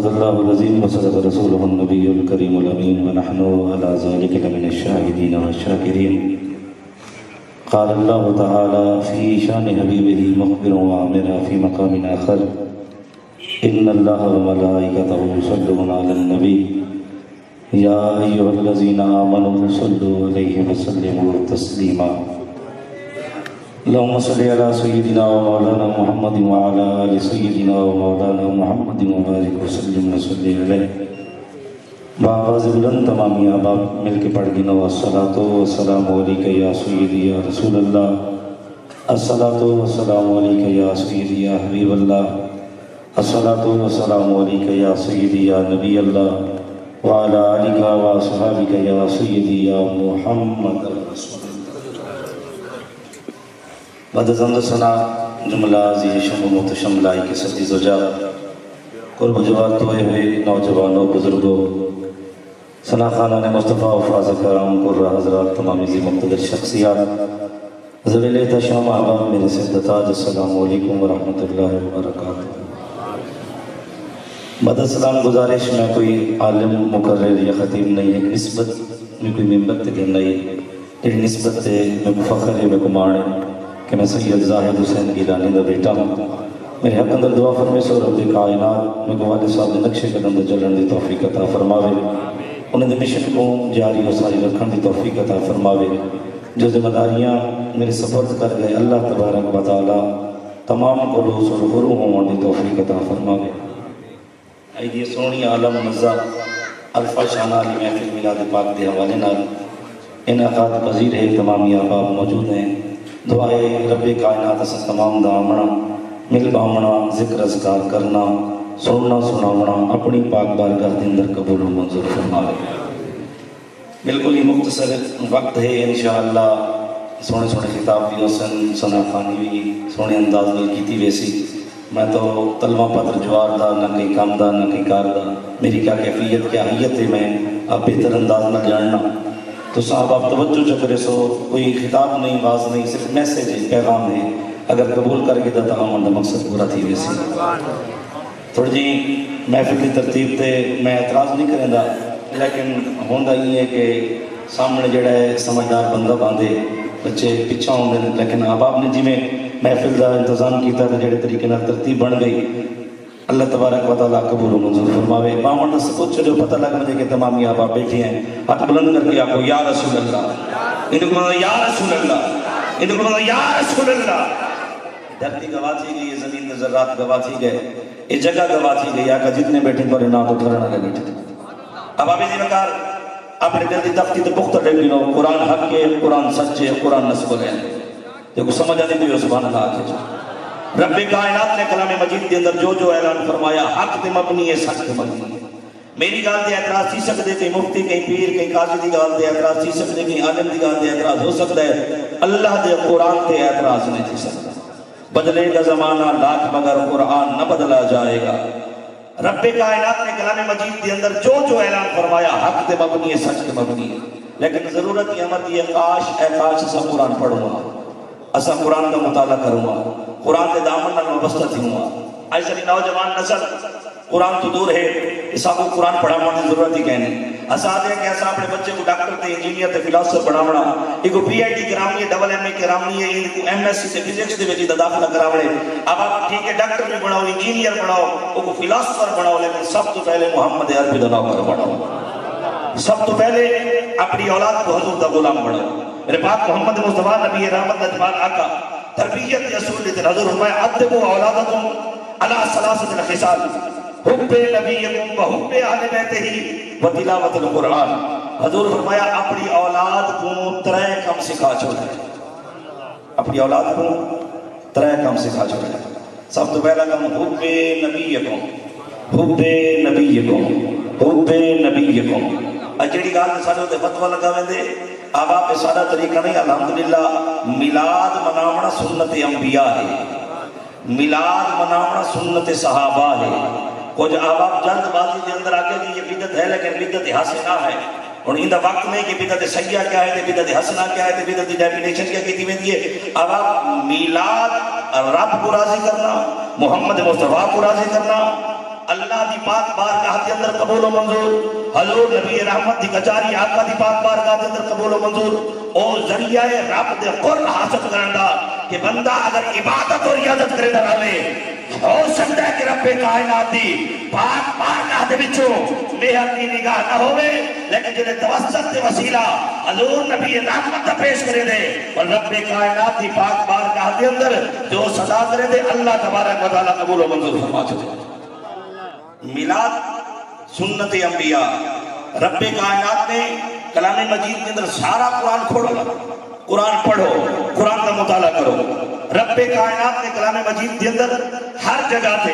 الله العظيم وصدق رسوله النبي الكريم الأمين ونحن على ذلك لمن الشاهدين والشاكرين. قال الله تعالى في شان حبيبه مخبرا وعامرا في مقام آخر: إن الله وملائكته يصلون على النبي يا أيها الذين آمنوا صلوا عليه وسلموا تسليما. اللهم صل على سيدنا ومولانا محمد وعلى آل سيدنا ومولانا محمد وبارك وسلم وصلی علیہ. بآواز بلند تمامی احباب مل کے پڑھ گنا: الصلاۃ والسلام علیک یا سیدی یا رسول اللہ، الصلاۃ والسلام علیک یا سیدی یا حبیب اللہ، الصلاۃ والسلام علیک یا سیدی یا نبی اللہ وعلی آلک واصحابک یا سیدی یا محمد رسول اللہ. بعد زند سنا جملہ زی شم و متشم لائی کے سدی زجا قرب جوار توئے ہوئے نوجوانوں بزرگوں سنا خانہ مصطفیٰ و فاضل کرام قرہ حضرات تمامی زی مقتدر شخصیات زویل تشام احباب میرے سیدتاج، السلام علیکم ورحمۃ اللہ وبرکاتہ. بعد السلام گزارش میں کوئی عالم مقرر یا خطیب نہیں ہے، نسبت میں کوئی ممبر تک نہیں ہے، نسبت میں مفخر ہے، میں کمانے کہ میں سید زاہد حسین گیلانی دا بیٹا ہوں. میرے حق اندر دعا فرمے سو رب کائنات میں کو والد صاحب نے نقشے قدم دے چلن دی توفیق عطا فرماوے، انہیں دے مشن کو جاری و ساری رکھن دی توفیق عطا فرماوے. جو ذمہ داریاں میرے سپرد کر گئے اللہ تبارک و تعالی تمام قلوص اور غروح ہون دی توفیق عطا فرماوے. ایدی سونی عالم مزہ الفا شانہ علی محفل میلاد پاک دے حوالے نال انعقاد پذیر ہے. تمامی احباب موجود ہیں. دعائے رب کائنات سے تمام دامنا مل بامنا ذکر اذکار کرنا سننا سناونا اپنی پاک بارگاہ کے اندر قبول و منظور فرمائے. بالکل ہی مختصر وقت ہے انشاءاللہ. سونے سونے خطاب بھی حسن سنا خانی بھی سونے انداز میں کیتی ویسی. میں تو تلوہ پتر جوار دا نہ کہیں کام دا نہ کہیں کار دا. میری کیا کیفیت کیا حیت ہے میں اب بہتر انداز میں جاننا. تو صاحب آپ توجہ چکرے سو کوئی خطاب نہیں، باز نہیں، صرف میسیج ہے، پیغام ہے. اگر قبول کر کے دیتا ہوں اندر مقصد پورا تھی ویسی. تھوڑی جی محفل کی ترتیب تے میں اعتراض نہیں کریں دا، لیکن ہوندہ یہ ہے کہ سامنے جڑا ہے سمجھدار بندہ باندھے بچے پچھا ہوندے، لیکن احباب نے جی میں محفل دا انتظام کیتا تھا جڑے طریقے نہ ترتیب بن گئی. اللہ تبارک و تعالیٰ قبول و منظور فرماوے. بامن سے کچھ جو پتہ لگ مجھے کہ تمامی احباب بیٹھے ہیں، ہاتھ بلند کر کے آپ کو یا رسول اللہ، ان کو مطلب یا رسول اللہ، ان کو مطلب یا رسول اللہ. دھرتی گواہ تھی گئی، زمین کے ذرات گواہ تھی گئے، یہ جگہ گواہ تھی گئی. آقا جتنے بیٹھے پر نہ تو کرنا لگے بیٹھے. اب آپ اسی وقار اپنے دل کی تفتی تو پختہ ڈیک گنو. قرآن حق ہے، قرآن سچ ہے، قرآن نسب ہے. دیکھو سمجھ آنے بھی سبحان اللہ آکے جو رب کائنات نے کلام مجید کے اندر جو جو اعلان فرمایا حق تے مبنی ہے، سچ تے مبنی ہے. میری گال دے اعتراض تھی سکتے، کہیں مفتی کہیں پیر کہیں قاضی دی گال دے اعتراض تھی سکتے، کہیں عالم دی گال دے اعتراض ہو سکتا ہے، اللہ دے قرآن تے اعتراض نہیں تھی سکتا. بدلے گا زمانہ لاکھ مگر قرآن نہ بدلا جائے گا. رب کائنات نے کلام مجید کے اندر جو جو اعلان فرمایا حق تے مبنی ہے، سچ تے مبنی ہے. لیکن ضرورت یہ امر دی ہے کاش اے کاش اسا قرآن پڑھوں گا، اسا قرآن کا مطالعہ کروں گا، قرآن کے دامن نال وابستہ تھوں گا. ایسا نوجوان نسل قرآن تو دور ہے، اسا کو قرآن پڑھانے کی ضرورت ہی کہنے. اسا آتے ہیں کہ اسا اپنے بچے کو ڈاکٹر تے انجینئر تے فلاسفر پڑھاونا، ایک کو پی آئی ٹی کرامنی ہے، ڈبل ایم اے کرامنی ہے، ایک کو ایم ایس سی تے فزکس دے وچ داخلہ کراونے. اب آپ ٹھیک ہے ڈاکٹر بھی بناؤ، انجینئر بناؤ، وہ کو فلاسفر بناؤ، لیکن سب تو پہلے محمد عربی دا نوکر بناؤ. سب تو پہلے اپنی اولاد کو حضور دا غلام بناؤ. میرے پاک محمد مصطفیٰ نبی رحمت نجمان آقا تربیت اصول لیتے حضور فرمایا ادبوا اولادکم علی ثلاثۃ الخصال حب نبیکم و حب اہل بیتہ و تلاوت القرآن. حضور فرمایا اپنی اولاد کو ترے کم سکھا چھوڑے، اپنی اولاد کو ترے کم سکھا چھوڑے. سب تو پہلا کم حب نبیکم، حب نبیکم، حب نبیکم. اجڑی گال سارے تے فتوی لگا ویندے اب آپ سارا طریقہ نہیں. الحمدللہ میلاد مناونا سنت انبیاء ہے، میلاد مناونا سنت صحابہ ہے. کچھ اب آپ جلد بازی کے اندر آگے کہ یہ بدعت ہے لیکن بدعت حسنہ ہے. اور اندہ وقت میں کہ بدعت سیاح کیا ہے، بدعت حسنہ کیا ہے، بدعت ڈیفینیشن کیا کہتی میں دیئے. اب آپ میلاد رب کو راضی کرنا، محمد مصطفیٰ کو راضی کرنا، اللہ اللہ دی پاک بارگاہ دے اندر قبول و منظور، حضور نبی رحمت دی کچاری آقا دی پاک بارگاہ دے اندر قبول و منظور، او ذریعہ رب دے قرب حاصل کرن دا کہ بندہ اگر عبادت اور ریاضت کرے رہے ہو سکتا ہے کہ رب کائنات دی پاک بارگاہ دے وچوں محنت دی نگاہ نہ ہوئے، لیکن جنہیں توسط تے وسیلہ حضور نبی رحمت پیش کرے دے اور رب کائنات دی پاک بارگاہ دے اندر جو صدا کرے دے اللہ تبارک و تعالی قبول و منظور فرما چکے۔ میلاد سنت انبیاء، رب کائنات نے کلام مجید کے اندر سارا قرآن کھولو، قرآن پڑھو، قرآن کا مطالعہ کرو۔ رب کائنات نے کلام مجید کے اندر ہر جگہ تھے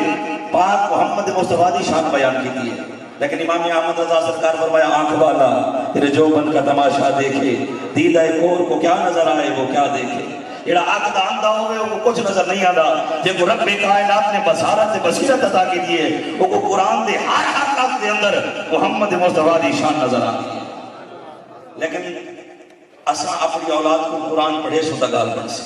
پاک محمد مصطفیٰ دی شان بیان کی دی ہے، لیکن امام احمد رضا سرکار فرمایا آنکھ والا تیرے جو بن کا تماشا دیکھے، دیدہ کور کو کیا نظر آئے وہ کیا دیکھے۔ جڑا آنکھ دا اندھا ہوئے وہ کچھ نظر نہیں آتا، جے کو رب کائنات نے بصارت بصیرت عطا کی دیئے وہ کو قرآن دے ہر لفظ دے اندر محمد مصطفیٰ دی شان نظر آتی ہے۔ لیکن اساں اپنی اولاد کو قرآن پڑھے سو تگال بن سے،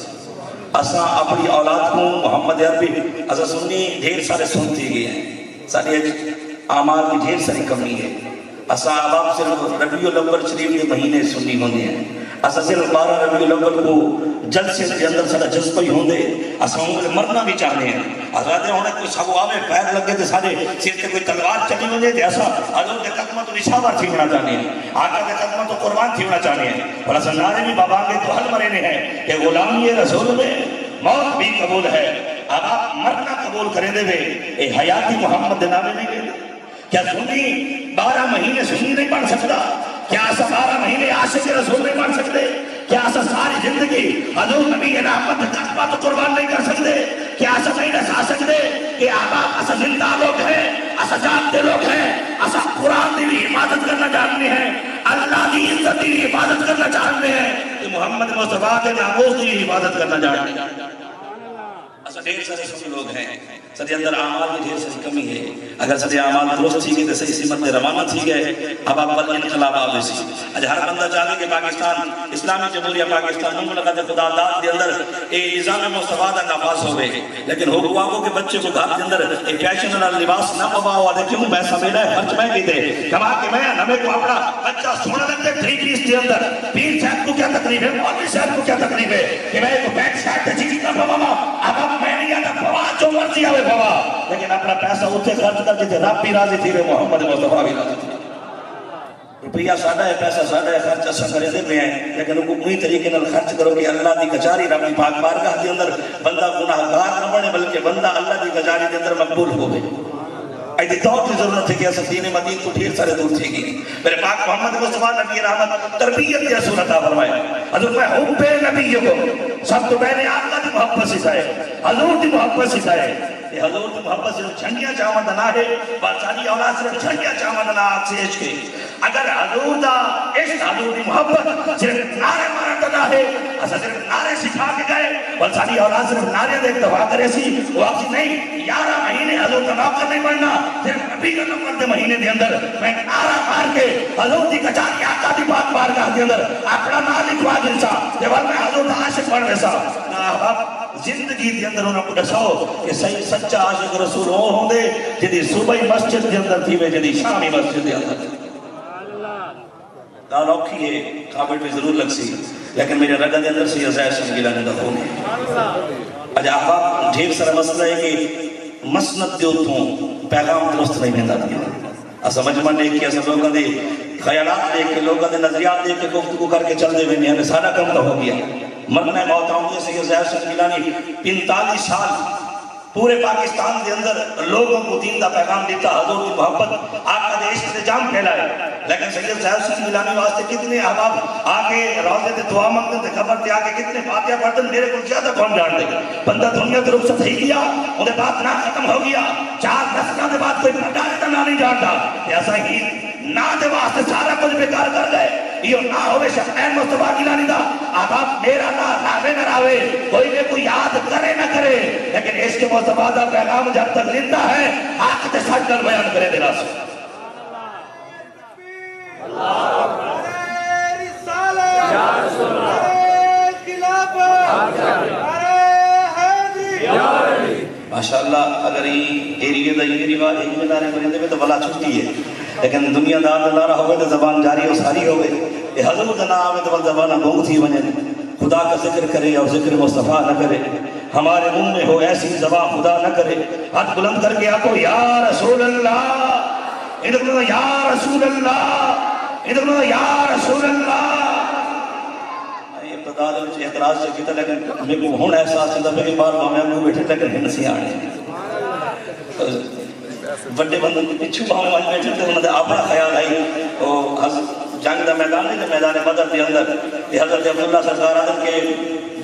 اساں اپنی اولاد کو محمد عربی اساں سنی ڈھیر سارے سنتی گئے ہیں، ساری اعمال کی ڈھیر ساری کمی ہے۔ اساں عوام صرف ربیع الاول شریف کے مہینے سنی ہوندے ہیں، اساں صرف 12 ربیع الاول کو جلسے کے اندر سارا جذبہ ہی ہوندے، اساں انہیں مرنا بھی چاہنے ہیں۔ حضرت ہونے کوئی سب آوے پیر لگے تھے سارے سر کے کوئی تلوار چلی ہونے تھے، اساں حضور کے قدمہ تو نشاور تھی ہونا چاہنے ہیں، آقا کے قدمہ تو قربان تھی ہونا چاہنے ہیں، اور اساں نعرے بھی بابا کے تو حل مرے ہیں کہ غلامی رسول میں موت بھی قبول ہے، اب آپ مرنا قبول کریں دے وے اے حیاتی محمد نامے میں گئے۔ کیا سنی 12 مہینے سنی نہیں پڑھ سکتا؟ کیا اسا 12 مہینے عاشق رسول نہیں پڑھ سکتے؟ کیا اسا ساری زندگی حضور نبی رحمت قدمہ تو قربان نہیں کر سکتے؟ کیا اسا نہیں رسا سکتے کہ آبا اسا زندہ لوگ ہیں، اسا جانتے لوگ ہیں، اسا قرآن دی بھی حفاظت کرنا جانتے ہیں، اللہ کی عزت کی حفاظت کرنا چاہتے ہیں، کہ محمد مصطفیٰ کے ناموس کی حفاظت کرنا جانتے ہیں۔ اسا ڈھیر سارے سب لوگ ہیں، سارے اندر اعمال میں ڈھیر ساری کمی ہے، اگر سارے اعمال درست تھی گئے تو صحیح سمت میں روانہ تھی گئے، اب اول انقلاب آوے سی۔ آج ہر بندہ چاہے کہ پاکستان اسلامی جمہوریہ پاکستان مملکت خدا داد کے اندر اے نظام مصطفیٰ کا نافذ ہوئے، لیکن حکم آگو کہ بچے کو گھر کے اندر ایک فیشن والا لباس نہ پواؤ، آدھے کیوں پیسہ میرا ہے خرچ میں کی دے کما کے میں ہمیں کو اپنا بچہ سونا لگتے 3 پیس کے اندر، پیر صاحب کو کیا تکلیف ہے، مولوی صاحب کو کیا تکلیف ہے کہ میں کو بیک سائڈ تے چیز نہ پواؤں، اب میں نہیں آتا پوا جو مرضی آوے پوا، لیکن اپنا پیسہ اتھے خرچ کر جیتے رب بھی راضی تھی محمد مصطفیٰ بھی راضی تھی۔ روپیہ ساڑھا ہے، پیسہ ساڑھا ہے، خرچ اسا کرے دے میں ہیں، لیکن وہ کوئی طریقے نال خرچ کرو کہ اللہ دی کچاری رب پاک بارگاہ دے اندر بندہ گناہگار نہ بنے بلکہ بندہ اللہ دی کچاری دے اندر مقبول ہوئے۔ ایدی دور کی ضرورت ہے کہ ایسا دین مدین تو ڈھیر سارے دور تھے گی۔ میرے پاک محمد مصطفیٰ نبی رحمت تربیت یا صورت فرمائے، حضور میں حب نبی کو سب تو پہلے آقا دی محبت سکھائے، حضور دی محبت سکھائے۔ کہ حضور دی محبت صرف جھنڈیاں چاہمد نہ ہے، بادشاہی اولاد صرف جھنڈیاں چاہمد نہ آگ سے عشق ہے۔ اگر حضور دا عشق حضور دی محبت صرف نعرے مارتا نہ ہے، اسا صرف نعرے سکھا کے گئے، بادشاہی اولاد صرف نعرے دیکھ دفاع کرے سی، وہ آگسی نہیں 11 مہینے حضور کا نوکر نہیں بننا، صرف نبی کا نمبر دے مہینے دے اندر میں نعرہ مار کے حضور دی کچاری آقا دی پاک بارگاہ دے اندر اپنا نام لکھوا دلسا کہ میں حضور دا عاشق بن رہا سا۔ زندگی دے اندر انہوں کو دساؤ کہ صحیح سچا عاشق رسول وہ ہوں دے جدی صبح مسجد دے اندر تھی وے جدی شامی مسجد دے اندر تھی۔ گال اوکھی ہے، کھابٹ بھی ضرور لگ سی، لیکن میرے رگہ دے اندر سے یہ زہر شنگیلہ نے دخون ہے۔ اج آقا ڈھیر سارا مسئلہ ہے کہ مسند دے اتھوں پیغام درست نہیں مہندہ دیا، اسا مجمع دیکھ کے اسا لوگوں دے خیالات دیکھ کے لوگوں دے نظریات دیکھ کے گفتگو کر کے چل دے ہوئے ہمیں سارا کم تو ہو گیا۔ مرنا موت آؤں سے زہر شنگیلانی 45 سال پورے پاکستان دے اندر لوگوں کو دین دا پیغام دیتا، حضور کی محبت آقا دے عشق دے جام پھیلائے، لیکن سید زہر شنگیلانی واسطے کتنے احباب آگے روزے دے دعا مانگتے تھے، خبر تے آگے کتنے فاتحہ پڑھتے میرے کو زیادہ کون جان دے گا۔ بندہ دنیا کے رخصت ہی گیا، انہیں بات نہ ختم ہو گیا، 4 نسلوں دے بعد کوئی بڑا رہتا نہ نہیں جانتا، ایسا ہی نہ دے واسطے سارا کچھ بیکار کر گئے۔ یہ نہ ہوئے شفقین مصطفیٰ گیلانی دا آباب میرا نہ راوے نہ راوے، کوئی نے کوئی یاد کرے نہ کرے، لیکن عشق مصطفیٰ دا پیغام جب تک زندہ ہے حق تے سچ کر بیان کرے دینا سے۔ ماشاءاللہ اگر یہ ایریے دا یہ رواج ایک مدارے کریں دے تو بلا چھٹی ہے، لیکن دنیا دار دلارہ ہوئے تو زبان جاری و ساری ہوئے، یہ حضور دنا آوے تو بل زبانہ گونگ تھی ونجے، خدا کا ذکر کرے اور ذکر مصطفیٰ نہ کرے، ہمارے منہ میں ہو ایسی زبان خدا نہ کرے، ہاتھ بلند کر کے آکو یا رسول اللہ، ادھر بلند یا رسول اللہ، ادھر بلند یا رسول اللہ۔ یہ ابتدار میں اعتراض سے کیتا لیکن میں کو ہون احساس چلتا ہے کہ بار میں کو بیٹھے لیکن ہن سی آنے بڑے بندوں کے پچھو ہم آج بیٹھے تھے انہوں نے اپنا خیال آئی جنگ دا میدان نہیں میدان بدر کے اندر یہ حضرت عبداللہ سرکار آدم کے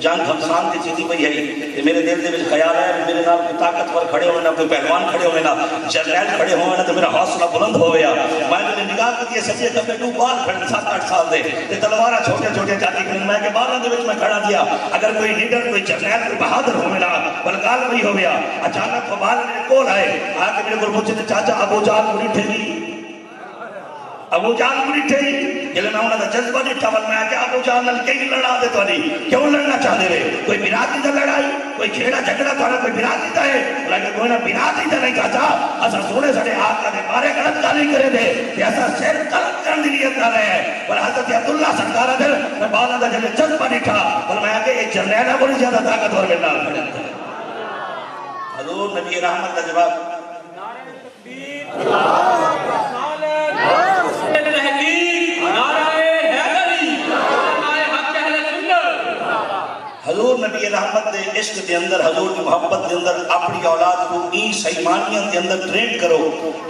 جنگ خمسان کی چیزی پہ یہی کہ میرے دل دے وچ خیال ہے میرے نام کوئی طاقتور کھڑے ہوئے نہ کوئی پہلوان کھڑے ہوئے نہ جرنیل کھڑے ہوئے نہ تو میرا حوصلہ بلند ہو گیا میں نے نگاہ کی سچے کپڑے ٹو بال کھڑے 7-8 سال دے تے تلوارا چھوٹے چھوٹے جاتی کرن میں کہ بالاں دے وچ میں کھڑا دیا اگر کوئی لیڈر کوئی جرنیل کوئی بہادر ہوئے نہ بلکال وہی ہو گیا اچانک وہ بال میرے کول آئے آ کے میرے کو پوچھے چاچا ابو جہل کو نہیں ٹھیک ابو جہل کو نہیں ٹھیک جلے میں انہوں نے جذبہ نہیں ٹھاول میں کہ ابو جہل نل کئی لڑا دے تو نہیں کیوں لڑنا چاہتے رہے کوئی برادری دا لڑائی کوئی کھیڑا جھگڑا تو کوئی برادری دا ہے لیکن کوئی نہ برادری دا نہیں چاہتا اسا سونے سڑے آقا دے بارے غلط گالی کرے دے کہ اسا سیر غلط کرنے دی نیت کر رہے ہیں پر حضرت عبداللہ سرکار دے میں بالا دا جلے جذبہ نہیں ٹھا پر میں کہ ایک جرنیل ہے بڑی زیادہ طاقتور میں نال کھڑے حضور نبی رحمت کا جواب حضور نبی رحمت دے عشق دے اندر حضور کی محبت دے اندر اپنی اولاد کو این سیمانیت دے اندر ٹرین کرو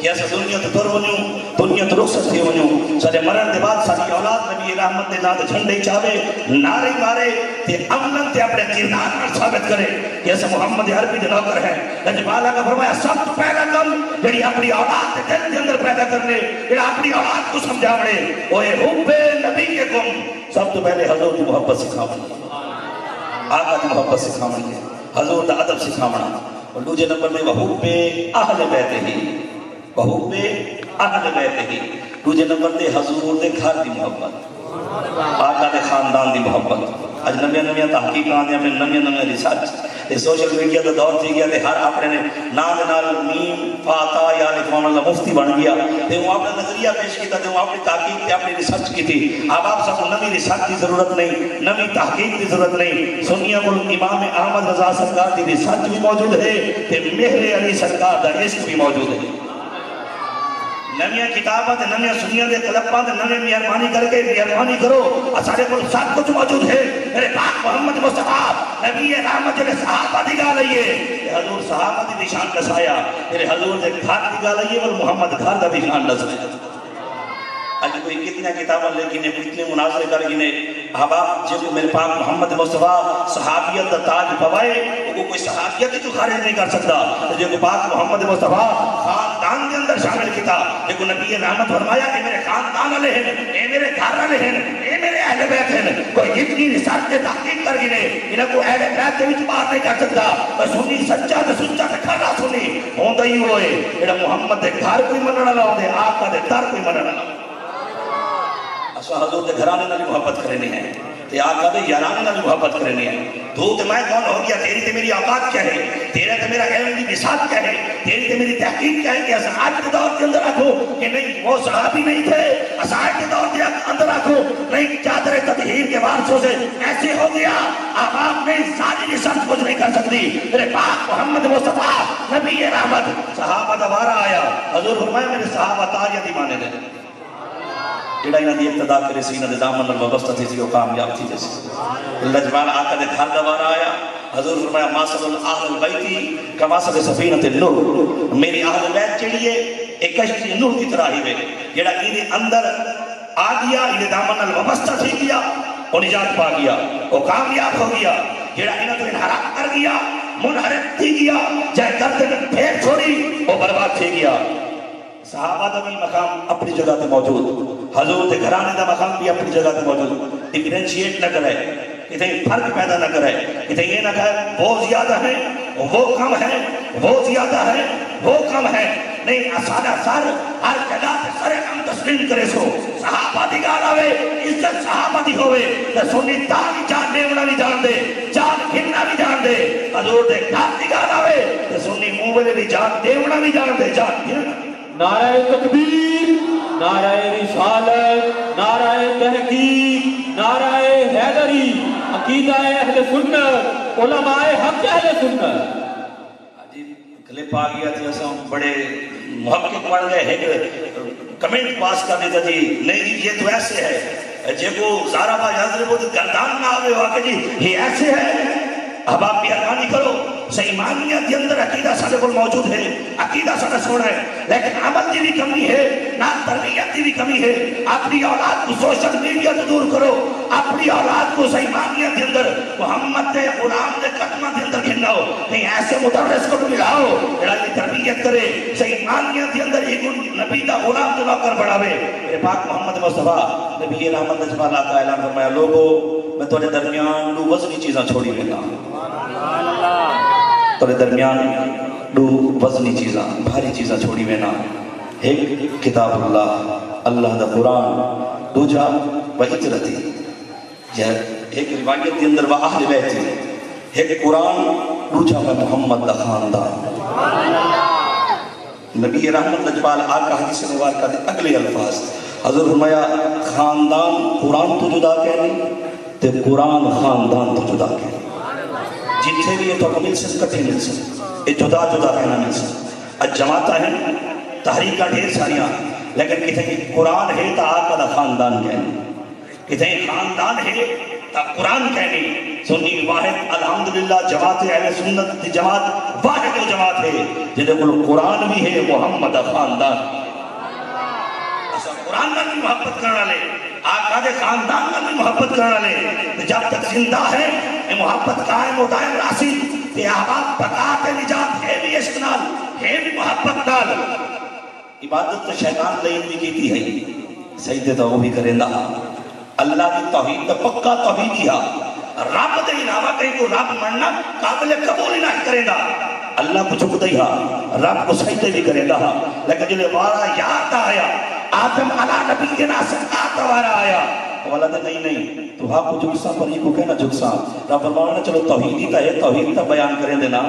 کہ ایسا دنیا تو تر ونیوں دنیا تو رخصت تھی ونیوں سارے مرن دے بعد ساری اولاد نبی رحمت دے نات جھنڈے چاہے نعرے مارے تے امن تے اپنے کردار پر ثابت کرے کہ ایسا محمد عربی دے نوکر ہیں لجبالہ کا فرمایا سب تو پہلا کم جڑی اپنی اولاد دے دل دے اندر پیدا کرنے جڑا اپنی اولاد کو سمجھاوڑے وہ حب نبی کے کم سب تو پہلے حضور کی محبت سکھاوڑے آقا دی محبت سکھامنی ہے حضور دا عدب سکھامنا اور دوجہ نمبر میں وحب اہل بیت ہی وحب اہل بیت ہی دوجہ نمبر دے حضور دے گھر دی محبت آقا دے خاندان دی محبت آج نمیاں تحقیقات دیا میں نمیاں ریسرچ یہ سوشل میڈیا دا دور تھی گیا تے ہر اپنے نے نام نال میم فاتا یا لکھوان اللہ مفتی بن گیا تے وہ اپنا نظریہ پیش کیتا تے وہ اپنی تحقیق تے اپنی ریسرچ کی تھی اب آپ سب کو نمی ریسرچ کی ضرورت نہیں نمی تحقیق کی ضرورت نہیں سنیہ کو امام احمد رضا سرکار دی ریسرچ بھی موجود ہے تے مہر علی سرکار دا عشق بھی موجود ہے نمیاں کتابات نمیاں سنیاں دے کلپات نمیاں مہربانی کر کے مہربانی کرو اسارے کو سب کچھ موجود ہے میرے پاک محمد مصطفیٰ نبی رحمت جلے صحابہ دی گا لئیے حضور صحابہ دی نشان دسایا میرے حضور دے گھر دی گا لئیے اور محمد گھر دا نشان دسایا آج کوئی کتنے کتابیں لے گنے کتنے مناظرے کر گنے احباب جب میرے پاک محمد مصطفیٰ صحابیت دا تاج پوائے وہ کوئی صحابیت ہی تو خارج نہیں کر سکتا جب پاک محمد مصطفیٰ خاندان کے اندر شامل کیتا جب نبی رحمت فرمایا کہ میرے خاندان والے ہیں اے میرے گھر والے ہیں اے میرے اہل بیت ہیں کوئی اتنی ریسرچ سے تحقیق کر گنے انہیں کو اہل بیت کے وچ بات نہیں کر سکتا بس سنی سچا تے سچا تے کھڑا سنی ہوندا ہی ہوئے جڑا محمد دے گھر کوئی مننا نہ ہوندے آقا دے در کوئی مننا نہ اسا حضور دے گھرانے نال محبت کرنی ہے تے آقا دے یارانے نال محبت کرنی ہے تو تے میں کون ہو گیا تیری تے میری اوقات کیا ہے تیرے تے میرا علم دی بساط کیا ہے تیری تے میری تحقیق کیا ہے کہ اسا آج کے دور کے اندر رکھو کہ نہیں وہ صحابی نہیں تھے اسا آج کے دور کے اندر رکھو نہیں چادر تطہیر کے وارثوں سے ایسے ہو گیا اب آپ نے ساری ریسرچ کچھ نہیں کر سکتی میرے پاک محمد مصطفیٰ نبی رحمت صحابہ دوبارہ آیا حضور فرمایا میرے صحابہ تاریہ دیوانے دے جڑا انہاں دی ابتدا کرے سی انہاں دے دامن نال وابستہ تھی سی وہ کامیاب تھی جیسے اللہ جبال آقا دے گھر دوبارہ آیا حضور فرمایا ماسد اہل البیتی کماسد سفینۃ النور میری اہل بیت چڑھیے ایک کشتی نور کی طرح ہی وے جڑا انہیں اندر آ گیا انہیں دامن نال وابستہ تھی گیا وہ نجات پا گیا وہ کامیاب ہو گیا جڑا انہاں تو انحراف کر گیا منحرف تھی گیا جائے کرتے میں پھیر چھوڑی وہ برباد تھی گیا صحابہ دا بھی مقام اپنی جگہ تے موجود حضور دے گھرانے دا مقام بھی اپنی جگہ تے موجود ڈیفرینشیٹ نہ کرے کتنے فرق پیدا نہ کرے کتنے یہ نہ کہے وہ زیادہ ہے وہ کم ہے وہ زیادہ ہے وہ کم ہے نہیں اسادہ سر ہر جگہ تے سر کم تسلیم کرے سو صحابہ دی گال آوے عزت صحابہ دی ہوئے تے سنی تالی جان دیونا نہیں جان دے جان گھننا بھی جان دے حضور دے گھر دی گل آوے تے سنی منہ ویلے بھی جان دیونا بھی جان دے جان دینا نعرہ تکبیر، نعرہ رسالت، نعرہ تحقیق، نعرہ حیدری، عقیدہ اہل سنت، علماء حق اہل سنت۔ کلپ آ گیا تھا اساں بڑے محقق بن گئے ایک کمنٹ پاس کر دیتا جی نہیں جی یہ تو ایسے ہے جے کو زارا با یادر کو گردان نہ آوے ہوا کہ جی یہ ایسے ہے اب آپ بیانی کرو سیمانیت کے اندر عقیدہ سارے کو موجود ہے عقیدہ سارا سونا ہے لیکن عمل کی بھی کمی ہے نہ تربیت کی بھی کمی ہے اپنی اولاد کو سوشل میڈیا سے دور کرو اپنی اولاد کو سیمانیت کے اندر محمد دے قرآن دے قدمہ کے اندر گھننا ہو کہیں ایسے مدرس کو ملاؤ جڑا کی تربیت کرے سیمانیت کے اندر ایک نبی دا غلام تو نہ کر بڑھاوے میرے پاک محمد مصطفیٰ نبی رحمت نجمہ اللہ کا اعلان فرمایا لوگو میں تھوڑے درمیان دو وزنی چیزاں چھوڑی لینا تھوڑے درمیان دو وزنی چیزاں بھاری چیزاں چھوڑی لینا ایک کتاب اللہ اللہ دا قرآن دوجا و اطرتی ایک روایت کے اندر وہ اہل بیت ایک قرآن دوجا و محمد دا خاندان نبی رحمت لجبال آقا حدیث مبارکہ دے اگلے الفاظ حضور فرمایا خاندان قرآن تو جدا کہنی تے قرآن خاندان تو جدا کہنی جتھے بھی یہ تو مل سن کٹھے مل سن یہ جدا جدا کہنا مل سن اج جماعتہ ہیں تحریکہ ڈھیر ساریاں لیکن کتیں قرآن ہے تا آقا دا خاندان کہنی کتیں خاندان ہے تا قرآن کہنی سنی واحد الحمدللہ جماعت اہل سنت جماعت واحد و جماعت ہے جنہیں کل قرآن بھی ہے محمد خاندان ایسا قرآن کا بھی محبت کرنا لے آقا دے خاندان کا بھی محبت کرنا لے جب تک زندہ ہے یہ محبت قائم و دائم راسی یہ آباد بقات نجات ہے بھی عشق نال ہے بھی محبت نال عبادت تو شیطان لئین بھی کیتی ہے سجدے تو وہ بھی کریں دا اللہ کی توحید تو پکا توحید ہی رب دے علاوہ کہیں کو رب مننا قابل قبول نہ کریں دا اللہ کو چکتا ہی رب کو سجدے بھی کریں دا لیکن جلے وارا یاد آیا آدم علی نبی کے ناصر آتا وارا آیا والا دے نہیں تو ہاں کو جھکساں پر یہ کو کہنا جھکساں رب فرمانا چلو توحیدی تا ہے توحید تا بیان کریں دینا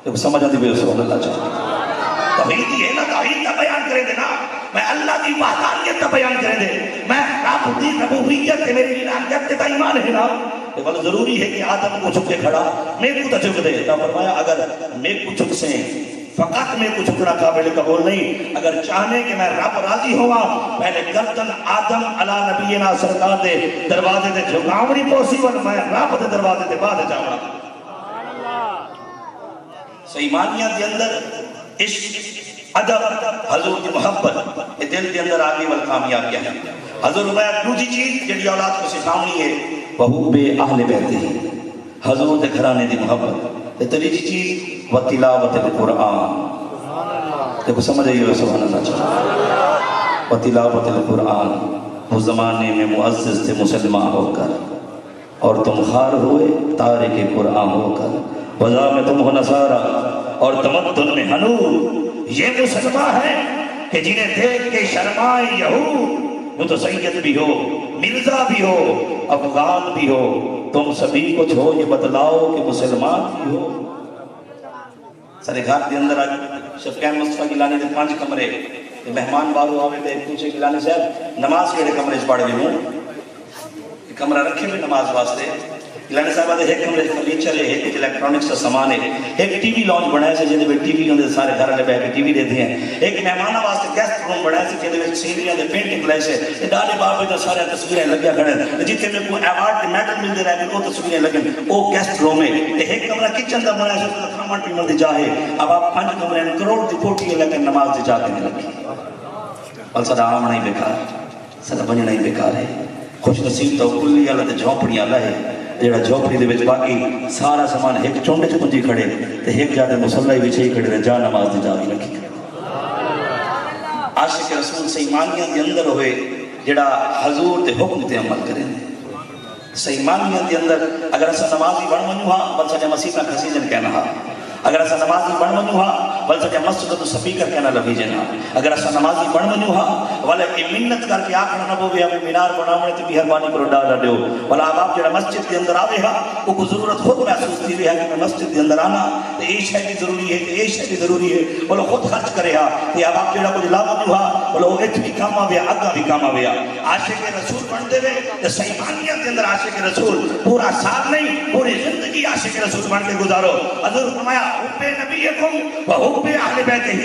تو سمجھ آتی بے رسول اللہ چاہتا توحیدی ہے نا توحید تا بیان کریں دینا میں اللہ کی وحدانیت تا بیان کریں دے میں رب دی ربوبیت میری الہیت تے ایمان ہے نا لیکن ضروری ہے کہ آدم کو جھک کے کھڑا میں کو تا جھک دے تو فرمایا اگر میں کو جھک سے فقط میں کو جھکنا قابل قبول نہیں اگر چاہنے کہ میں رب راضی ہوا پہلے گردن آدم علی نبینا سرکار دے دروازے دے جھکاوڑی پوسیبل میں رب دے دروازے دے بعد جاؤں سیمانیہ دے اندر عشق ادب حضور کی محبت یہ دل کے اندر آگے والکامیاب کیا ہے حضور فرمایا دوسری چیز جڑی اولاد کو سکھاونی ہے وہ بے اہل بیت ہے حضور دے گھرانے دی محبت تے تیسری چیز و تلاوت القرآن دیکھو سمجھ آئیے سبحان اللہ چاہتا و تلاوت القرآن اس زمانے میں معزز تھے مسلمان ہو کر اور تم خار ہوئے تارک قرآن ہو کر وضع میں تم ہو نصارہ اور تمدن میں حنور یہ مسلمان ہے کہ جنہیں دیکھ کے شرمائے یہود وہ تو سید بھی ہو مرزا بھی ہو افغان بھی ہو تم سبھی کچھ ہو یہ بتلاؤ کہ مسلمان بھی ہو سارے گھر کے اندر شفقین مصطفیٰ گیلانی دے 5 کمرے مہمان بارو آوے دے پوچھے گیلانی صاحب نماز کے کمرے سے پڑھ گئے ہوں کمرہ رکھے میں نماز واسطے گیلانی صاحب ایک کمرے فرنیچر ہے ایک الیکٹرانکس کا سامان ہے ایک ٹی وی لانچ بنایا سے جہاں ٹی وی ہوندے سارے گھر والے بیٹھ کے ٹی وی دیتے ہیں ایک مہمانہ واسطے گیسٹ روم بنایا سے جہاں سینریاں دے پینٹنگ لائے سے یہ ڈالے بابے دا سارے تصویریں لگیا کھڑے جتنے میں کوئی ایوارڈ کے میڈل مل دے رہے ہیں وہ تصویریں لگے وہ گیسٹ روم ہے ایک کمرہ کچن دا بنایا سے کھانا پیمن دی جاہے اب آپ 5 کمرے کروڑ دی کوٹی ہے لیکن نماز دی جا کے نہیں لگی بل سارا عام نہیں بیکار سارا بننا ہی بیکار ہے خوش نصیب تو کلی اللہ تے جھونپڑی اللہ ہے جڑا جھونپڑی دے وچ باقی سارا سامان ایک چونڈے چ کنجی کھڑے تے ایک جاتے مصلی وچ ہی کھڑے جا نماز دی جا کے رکھی عاشق رسول سے ایمانیت دے اندر ہوئے جڑا حضور دے حکم تے عمل کریں صحیح ایمانیت دے اندر اگر اسا نمازی بن ونجو ہاں بل سجا مسیح نہ کھسی جن کہنا ہاں اگر اسا نمازی بن ونجو ہاں بل سجا مسجد تو سپیکر کہنا لبھی جنا اگر اسا نمازی بن ونیو ہا ولا کہ منت کر کے آکھنا نہ پوے ہمیں مینار بناونے تے مہربانی کرو ڈالا دیو ولا آپ جڑا مسجد کے اندر آوے ہا او کو ضرورت خود محسوس تھی ہے کہ میں مسجد کے اندر آنا تے اے شے بھی ضروری ہے تے اے شے بھی ضروری ہے ولا خود خرچ کرے ہا تے آپ جڑا کچھ لا ونیو ہا ولا او اچ بھی کام آوے اگا بھی کام آوے عاشق رسول بن دے وے تے صحیحانیت کے اندر عاشق رسول پورا سال نہیں پوری زندگی عاشق رسول بن کے گزارو حضور فرمایا حب نبیکم و حب اہل بیتہ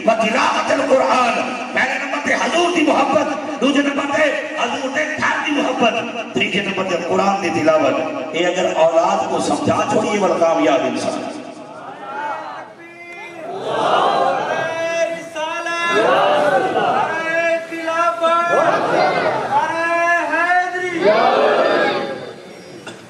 و تلاوت القرآن پہلے نمبر تے حضور دی محبت دوسرے نمبر تے حضور دے گھر دی محبت تیسرے نمبر تے قرآن دی تلاوت یہ اگر اولاد کو سمجھا چھوڑیے وہ کامیاب انسان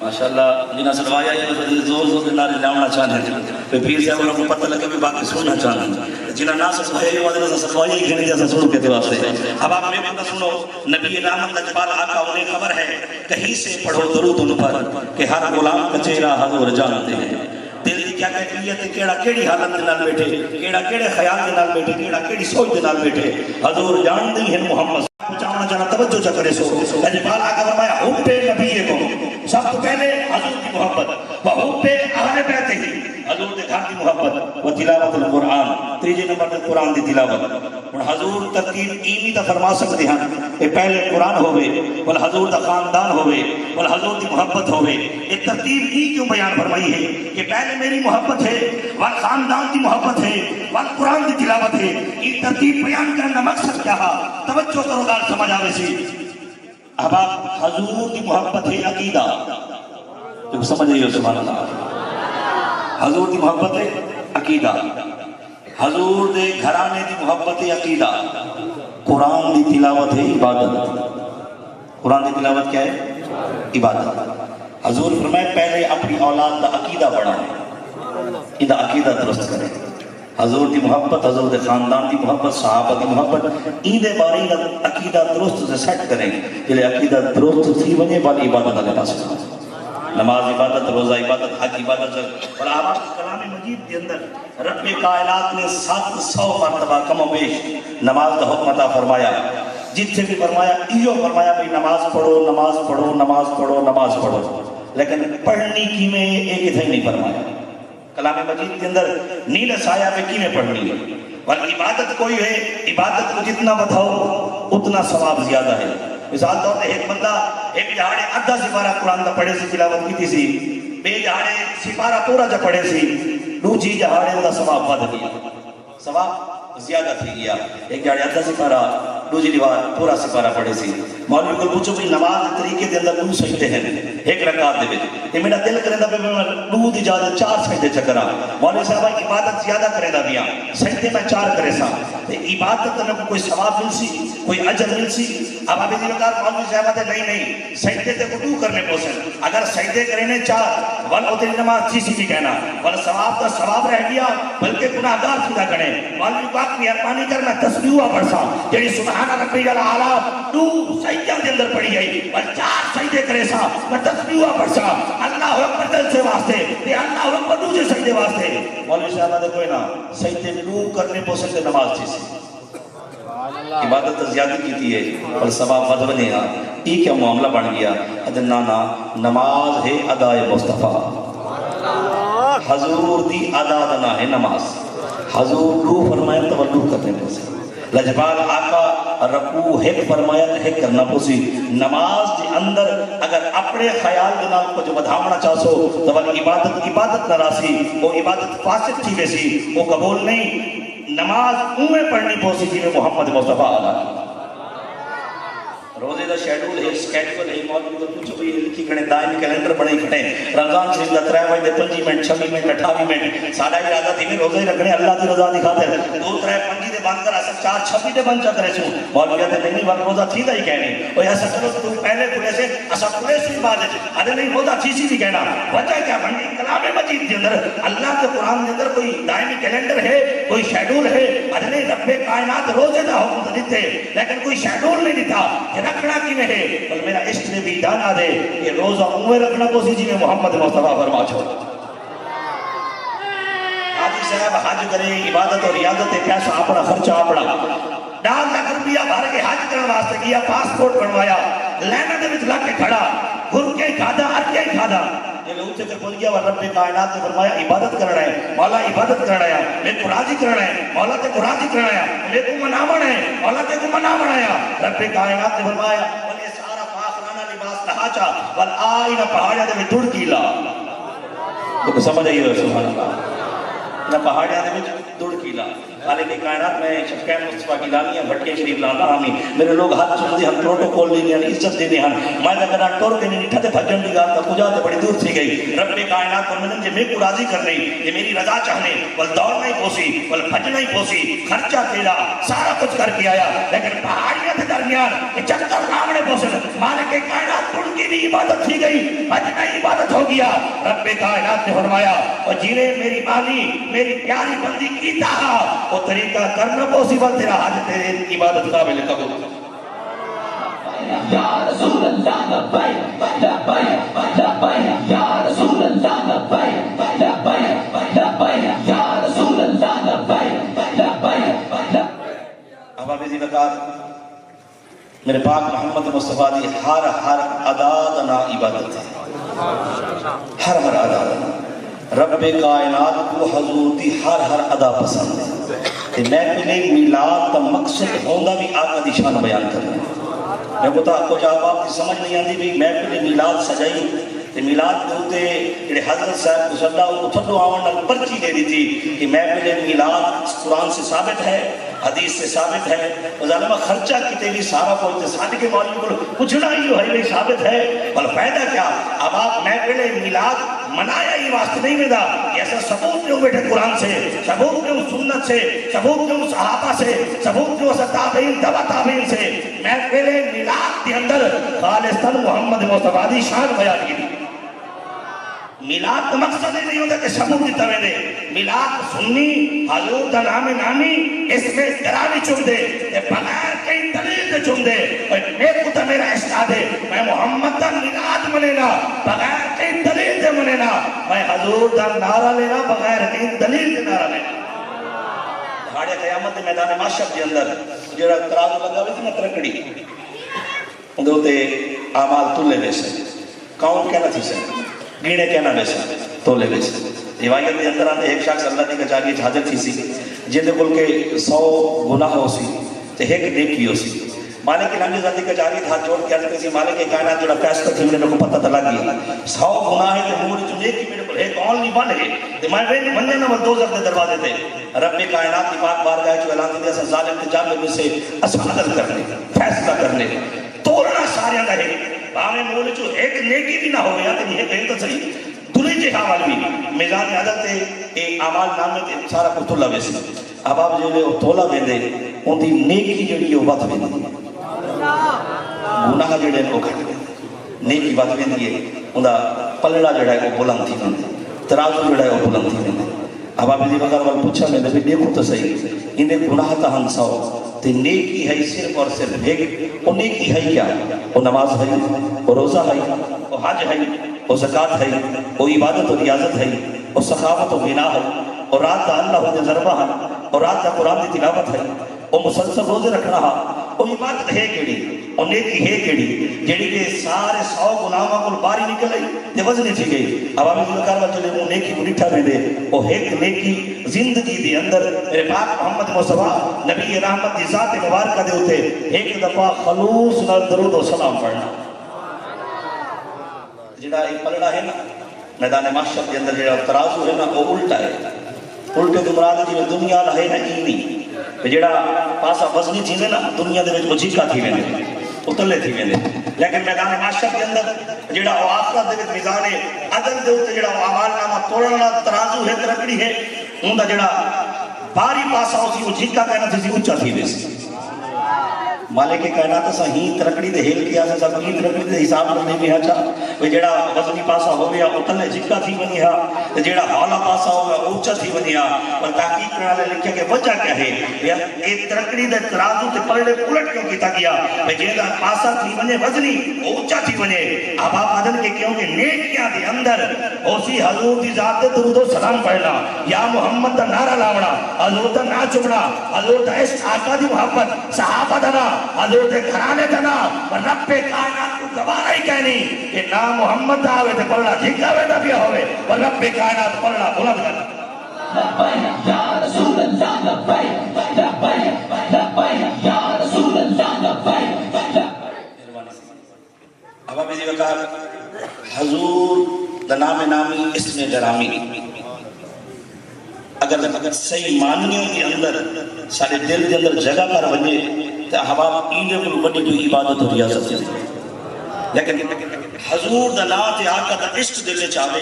ماشاءاللہ جنہا سلوایا یہ زور زور کے نارے لاؤنا چاہنے ہیں پھر پیر صاحب انہوں کو پتہ لگے بھی باقی سننا چاہنے ہیں جنہا نہ سلوایا یہ وعدہ سے سلوایا ہی گھنے جیسا سنو کہتے واسطے اب آپ میں بندہ سنو نبی رحمت لجبال آقا انہیں خبر ہے کہیں سے پڑھو درود ان پر کہ ہر غلام کا چہرہ حضور جانتے ہیں دل کی کیا کیفیت ہے کیڑا کیڑی حالت دے نال بیٹھے کیڑا کیڑے خیال دے نال بیٹھے کیڑا کیڑی سوچ دے نال بیٹھے حضور جانتے ہیں محمد پہنچانا چاہنا توجہ چا کرے سو لجبال آقا فرمایا حب نبیکم سب تو پہلے حضور کی محبت وحب اہل بیتہ حضور دے گھر کی محبت و تلاوت القرآن تیجے نمبر دے قرآن دی تلاوت حضور ترتیب ایمی تا فرما سکتے ہیں کہ پہلے قرآن ہوئے والحضور دا خاندان ہوئے والحضور دی محبت ہوئے یہ ترتیب ای کیوں بیان فرمائی ہے کہ پہلے میری محبت ہے والخاندان دی محبت ہے والقرآن دی تلاوت ہے یہ ترتیب بیان کرنا مقصد کیا ہے توجہ کرو گا سمجھ آوے سی اب آپ حضور دی محبت ہے عقیدہ تو سمجھ رہی ہو سبحان اللہ حضور دی محبت ہے عقیدہ حضور دے گھرانے دی محبت ہے عقیدہ قرآن دی تلاوت ہے عبادت قرآن دی تلاوت کیا ہے عبادت حضور فرمائے پہلے اپنی اولاد دا عقیدہ بڑھائیں ادھا عقیدہ درست کریں حضور دی محبت حضور دے خاندان دی محبت صحابہ دی محبت ایندے بارے عقیدہ درست سے سیٹ کریں جلے عقیدہ درست تھی وجہ والی عبادت اللہ پاس نماز عبادت روزہ عبادت حج عبادت اور آپ کلام مجید کے اندر رب کائنات نے 700 مرتبہ کم و بیش نماز کا حکم عطا فرمایا جت سے بھی فرمایا ایو فرمایا بھی نماز پڑھو نماز پڑھو نماز پڑھو نماز پڑھو لیکن پڑھنی کی میں ایک ہی نہیں فرمایا کلام مجید کے اندر نیل سایہ پہ کی میں پڑھنی ہے اور عبادت کوئی ہے عبادت کو جتنا بتاؤ اتنا ثواب زیادہ ہے مثال طور پہ ایک بندہ ایک جہاڑے ادھا سپارہ قرآن کا پڑھے سی تلاوت کی سی بے جہاڑے سپارہ پورا جا پڑھے سی دوجی جہاڑے دا ثواب بڑھ گیا ثواب زیادہ تھی گیا ایک جہاڑے ادھا سپارہ دوجی دیوار پورا سپارہ پڑھے سی مولوی کو پوچھو بھی نماز طریقے کے اندر دو سجدے ہیں ایک رکعت دے یہ میرا دل کرے دا پہ میں دو دی جادے 4 سجدے چکرا مولوی صاحب عبادت زیادہ کرے دا بیا سجدے میں 4 کرے سا عبادت نے کوئی ثواب مل سی کوئی اجر مل سی اب ابھی دیوکار مولوی صاحب دے نہیں سجدے تے کو 2 کرنے پوسن اگر سجدے کرے نے 4 ون ہوتے نماز چیزی بھی کہنا ون ثواب کا ثواب رہ گیا بلکہ گناہگار سیدھا کرے مولوی پاک مہربانی کر میں تسبیح پڑھسا جڑی سبحان ربی الاعلی 2 سجدے کے اندر پڑھی گئی اور 4 سجدے کرے سا میں تسبیح پڑھسا اللہ اکبر دل سے واسطے تے اللہ اکبر دوسرے سجدے واسطے مولوی صاحب دے کوئی نہ سجدے 2 کرنے پوسن تے نماز چیزی عبادت زیادہ کی ہے اور ثواب بد بنے گا یہ کیا معاملہ بن گیا ادنانا نماز ہے ادائے مصطفیٰ حضور دی ادا دنا ہے نماز حضور رو فرمائے تولو کرنے پوسی لجبال آقا رکوع ہے فرمایا ہے کرنا پوسی نماز کے اندر اگر اپنے خیال کے نال کچھ بدھامنا چاہسو تو عبادت نہ راسی وہ عبادت فاسد تھی ویسی وہ قبول نہیں نماز اوہیں پڑھنی پوسی جی میں محمد مصطفیٰ علیہ روزے دا شیڈول ہے سکیڈول ہے مولوی کو پوچھو بھی لکھی کھڑے دائمی کیلنڈر بنے کھڑے رمضان شریف دا 3 بجے 5 منٹ 26 منٹ 28 منٹ ساڈا ارادہ تھی میں روزے رکھنے اللہ دی رضا دی خاطر 2 3 5 دے بند کر اسا 4 26 دے بند چا کرے سو مولوی کہتے نہیں وقت روزہ تھی دا ہی کہنے او ایسا کرو تو پہلے کھلے سے اسا کھلے سے بعد ادے نہیں روزہ تھی سی کہنا وجہ کیا بنی کلام مجید کے اندر اللہ کے قرآن کے اندر کوئی دائمی کیلنڈر ہے کوئی شیڈول ہے ادے نہیں رب کائنات روزے دا حکم دیتے لیکن کوئی شیڈول نہیں دیتا رکھنا کی نہیں ہے بل میرا عشق نے بھی جانا دے کہ روزہ عمر رکھنا کو سی جی میں محمد مصطفیٰ فرما چھوڑ حاجی صاحب صاحب حج کرے عبادت اور ریاضت پیسہ اپنا خرچہ اپنا 10 لاکھ روپیہ بھر کے حج کرنے واسطے گیا پاسپورٹ بنوایا لائن دے وچ لگ کے کھڑا گھر کے کھادا ہر کے کھادا جب اوتے تے پہنچ گیا اور رب کائنات نے فرمایا عبادت کرنا ہے مولا عبادت کرنا ہے میں کو راضی کرنا ہے مولا تے کو راضی کرنا ہے میں کو مناونا ہے مولا تے کو مناونا ہے رب کائنات نے فرمایا بولے سارا فاخرانہ لباس لہاچا ول آئینا پہاڑیاں دے وچ ٹڑ کیلا تو سمجھ آئی ہو سبحان اللہ نہ پہاڑیاں دے وچ ٹڑ کیلا خالق کائنات میں شفقین مصطفیٰ کی لالیاں بھٹکے شریف لانا ہمیں میرے لوگ ہاتھ چلتے ہم پروٹوکول لینے ہیں عزت دینے ہیں میں نے کہا ٹور کے نہیں ٹھتے بھجن دی گا تک کجا تے بڑی دور تھی گئی رب کائنات پر منن جے میں کو راضی کرنے یہ میری رضا چاہنے ول دوڑنا ہی پوسی ول بھجنا ہی پوسی خرچہ کیلا سارا کچھ کر کے آیا لیکن پہاڑیاں کے درمیان کہ چکر سامنے پوسن مالک کائنات ان کی بھی عبادت تھی گئی بھجنا ہی عبادت ہو گیا رب کائنات نے فرمایا اور جنہیں میری مالی میری پیاری بندی کیتا وہ طریقہ کرنا پوسیبل تیرا حج تیرے عبادت قابل قبول یا رسول اللہ لبیک لبیک لبیک یا رسول اللہ لبیک لبیک لبیک یا رسول اللہ لبیک لبیک اب ابھی وقار میرے پاک محمد مصطفیٰ دی ہر ادا دنا عبادت ہے ہر ادا دنا رب کائنات کو حضور دی ہر ادا پسند ہے کہ میں پہلے میلاد کا مقصد ہوندہ بھی آقا دی شان بیان کرنا میں بتا کچھ آپ کی سمجھ نہیں آتی بھی میں پہلے میلاد سجائی کہ میلاد کے ہوتے جڑے حضرت صاحب کو صدا ان کو تھڈو آوان پرچی دے دی تھی کہ میں پہلے میلاد قرآن سے ثابت ہے حدیث سے ثابت ہے اور ظالمہ خرچہ کتے بھی سارا پہنچتے ساتھ کے معلوم کو کچھنا ہی جو ہے بھی ثابت ہے بل فائدہ کیا اب آپ میں پہلے میلاد منایا ہی واسطے نہیں میں دا ایسا ثبوت کیوں بیٹھے قرآن سے ثبوت کیوں سنت سے ثبوت کیوں صحابہ سے ثبوت کیوں تابعین تبع تابعین سے میں پہلے میلاد کے اندر خالصاً محمد مصطفیٰ دی شان بیان کی میلاد کا مقصد نہیں ہوتا کہ ثبوت دیتا میں دے میلاد سنی حضور دا نام نامی اس میں درانی چن دے بغیر کئی دلیل دے چن دے میں کو تا میرا اشتاد ہے میں محمد دا میلاد منینا بغیر کئی دلیل دے منینا میں حضور دا نعرہ لینا بغیر کئی دلیل دے نعرہ لینا دھاڑے قیامت میدان معاشر کے اندر جڑا ترازو لگا ہوئی تھی نا ترکڑی اندھے ہوتے آمال تلے ویسے کون کہنا تھی سے گیڑے کہنا بیسا تولے بیسا روایت کے اندر آنے ایک شخص اللہ نے کچھ آگے حاضر تھی سی جن دے بول کے 100 گناہ ہو سی تو ایک نیکی ہو سی مالک کی نامی ذاتی کچھ آگے ہاتھ جوڑ کے آنے مالک کے کائنات جوڑا فیصلہ تھی میرے کو پتہ تلا گیا 100 گناہ ہے تو موری جو نیکی میرے کو ایک اونلی ون ہے تو میں بین مننے نہ وہ 2 زفتے دروازے تھے رب کائنات کی پاک بار گئے جو اعلان دیا سا ظالم تجامل میں سے عدل کرنے فیصلہ کرنے توڑنا سارے اندر ہے باہمیں مولے جو ایک نیکی بھی نہ ہو گیا تو یہ کہیں تو صحیح دلی جے حوال بھی میزان عدل تے ایک عمال نامے تے سارا کو تولا ویسے اب آپ جو لے تولا ویندے ان دی نیکی جڑی وہ بات ویندی گناہ جڑے وہ گھٹ ویندی نیکی بات ویندی ہے ان دا پلڑا جڑا ہے وہ بلند تھی ویندی ترازو جڑا ہے وہ بلند تھی ویندی اب آپ نے بغیر وال پوچھا میں نے دیکھو تو صحیح انہیں گناہ تا ہنساؤ تے نیکی ہے صرف اور صرف ایک وہ نیکی ہے کیا وہ نماز ہے وہ روزہ ہے وہ حج ہے وہ زکاة ہے وہ عبادت و ریاضت ہے وہ سخاوت و غنا ہے اور رات دا اللہ ہوتے ضربہ ہے اور رات دا قرآن دی تلاوت ہے وہ مسلسل روزے رکھنا ہے وہ عبادت ہے کیڑی وہ نیکی ہے کیڑی جیڑی کہ سارے 100 گناہوں کو باری نکل آئی تے وزنی تھی گئی اب ہمیں ذکر کر چلے وہ نیکی کو نٹھا میں دے وہ ایک نیکی زندگی دے اندر میرے پاک محمد مصطفیٰ نبی رحمت دی ذات مبارکہ دے ہوتے ایک دفعہ خلوص نال درود و سلام پڑھنا جڑا ایک پلڑا ہے نا میدان معاشر کے اندر جڑا ترازو ہے نا وہ الٹا ہے الٹے تو مراد جی دنیا نہ ہے نا اینی جڑا پاسا وزنی چیزیں نا دنیا دے وچ مجھیکا تھی ویندے اتلے تھی ویندے لیکن میدان معاشر کے اندر جڑا وہ آخرت دے وچ میزان عدل دے اوتے جڑا وہ اعمال نامہ توڑن والا ترازو ہے ترکڑی ہے اوندا جڑا باری پاسا اسی مجھیکا کہنا تھی اونچا تھی ویسے مالک کائنات سا ہی ترکڑی دے ہیل کیا سے سب ہی ترکڑی دے حساب کرنے بھی اچھا وہ جڑا وزنی پاسا ہو گیا اتنے جھکا تھی بنی ہے جڑا حالا پاسا ہو گیا اونچا تھی بنی ہے اور تحقیق کرنے والے لکھا کہ وجہ کیا ہے یہ ترکڑی دے ترازو تے پلڑے الٹ کیوں کیتا گیا کہ جڑا پاسا تھی بنے وزنی اونچا تھی بنے اب آپ آدم کے کیوں کہ نیکیاں دے اندر اسی حضور دی ذات تے درود و سلام پڑھنا یا محمد دا نعرہ لاونا حضور دا نا چکنا حضور دا عشق آقا دی محبت صحابہ دا نا حضور دے گھرانے دا نا رب کائنات کو گوارا ہی کہنی کہ نا محمد دا آوے تے پڑھنا جھکا وے دا بھی ہوئے اور رب کائنات پڑھنا بلند کرنا لبیک یا رسول اللہ لبیک لبیک لبیک یا رسول اللہ لبیک اب آپ جی وقار حضور دا نام نامی اسم گرامی اگر صحیح معنیوں کے اندر سارے دل کے اندر جگہ پر بنے تو حباب اینے کو بڑی جو عبادت ہو ریاضت ہے لیکن حضور دا نام تے آقا دا عشق دل چاہے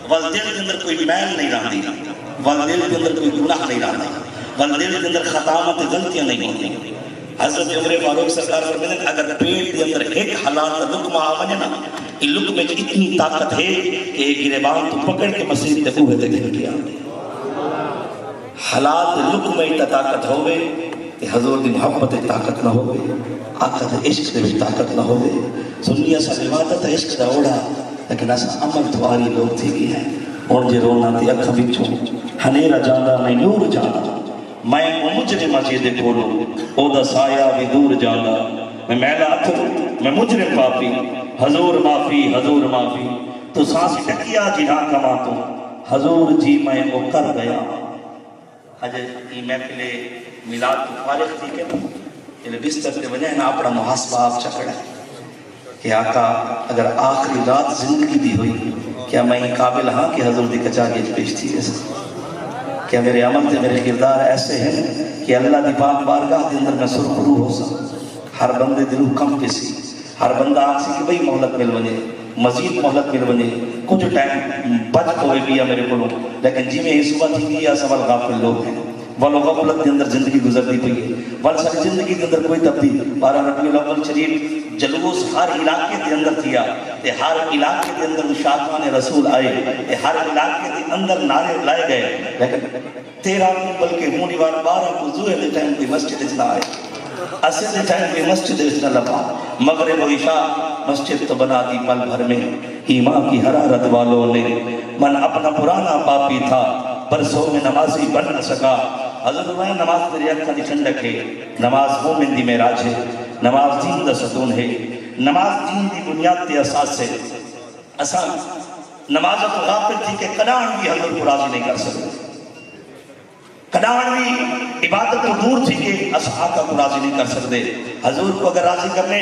وال دل کے اندر کوئی میل نہیں رہا دی وال دل کے اندر کوئی گناہ نہیں رہا وال دل کے اندر خطامت غلطیاں نہیں ہوتی حضرت عمر فاروق سرکار فرمائیں اگر پیٹ کے اندر ایک حالات لقمہ آونے نا یہ لقمہ اتنی طاقت ہے کہ ایک گریبان تو پکڑ کے مسجد تے اوہے تے گھر کیا حالات لقمہ اتنا طاقت ہوئے کہ حضور دی محبت طاقت نہ ہوئے آقا دا عشق دے بھی طاقت نہ ہوئے سنیا سا عبادت عشق دا اوڑا لیکن ایسا عمل دواری لوگ تھی گئی ہیں اور جے رونا تھی اکھا بچوں ہنیرہ جانا میں نور جانا میں مجرم جیدے کھولو او دا سایہ بھی دور جانا میں میلا اتھر میں مجرم معافی حضور معافی تو سانسی ٹکیا جنہاں کما تو حضور جی میں وہ کر گیا حج یہ محفل میلاد کو فارغ تھی کہ بستر کے وجہ نا اپنا محاسبہ آپ چکڑا کہ آقا اگر آخری رات زندگی دی ہوئی کیا میں قابل ہاں کہ حضور دی کچاگی پیش تھی ایسا کیا میرے عمل تے میرے کردار ایسے ہیں کہ اللہ دی پاک بارگاہ دے اندر میں سرخرو ہو سا ہر بندے دلو کم پیسی ہر بندہ آنسی کہ بھئی محلت مل بنے مزید محلت مل بنے کچھ ٹائم بچ ہوئے بھی میرے کو لیکن جی میں یہ صبح تھی گیا سوال غافل لوگ ہیں والو غفلت کے اندر زندگی گزر دی پئی ہے وال ساری زندگی کے اندر کوئی تبدیل 12 ربیع الاول شریف جلوس ہر علاقے کے اندر کیا تے ہر علاقے کے اندر شادمان رسول آئے تے ہر علاقے کے اندر نعرے لائے گئے لیکن 13 بلکہ ہونی بار 12 کو زوہے دے ٹائم کوئی مسجد اجنا آئے اسے دے ٹائم کوئی مسجد اجنا لپا مغرب و عشاء مسجد تو بنا دی پل بھر میں ایمان کی حرارت والوں نے من اپنا پرانا پاپی تھا برسوں میں نمازی بن نہ سکا حضرت میں نماز تیری اکھا دی ٹھنڈک ہے نماز مومن دی معراج ہے نماز دین دا ستون ہے نماز دین دی بنیاد تے اساس ہے اساں نماز تو غافل تھی کہ کدان بھی حضرت کو راضی نہیں کر سکتے کدان بھی عبادت تو دور تھی کہ آقا کو راضی نہیں کر سکتے حضور کو اگر راضی کرنے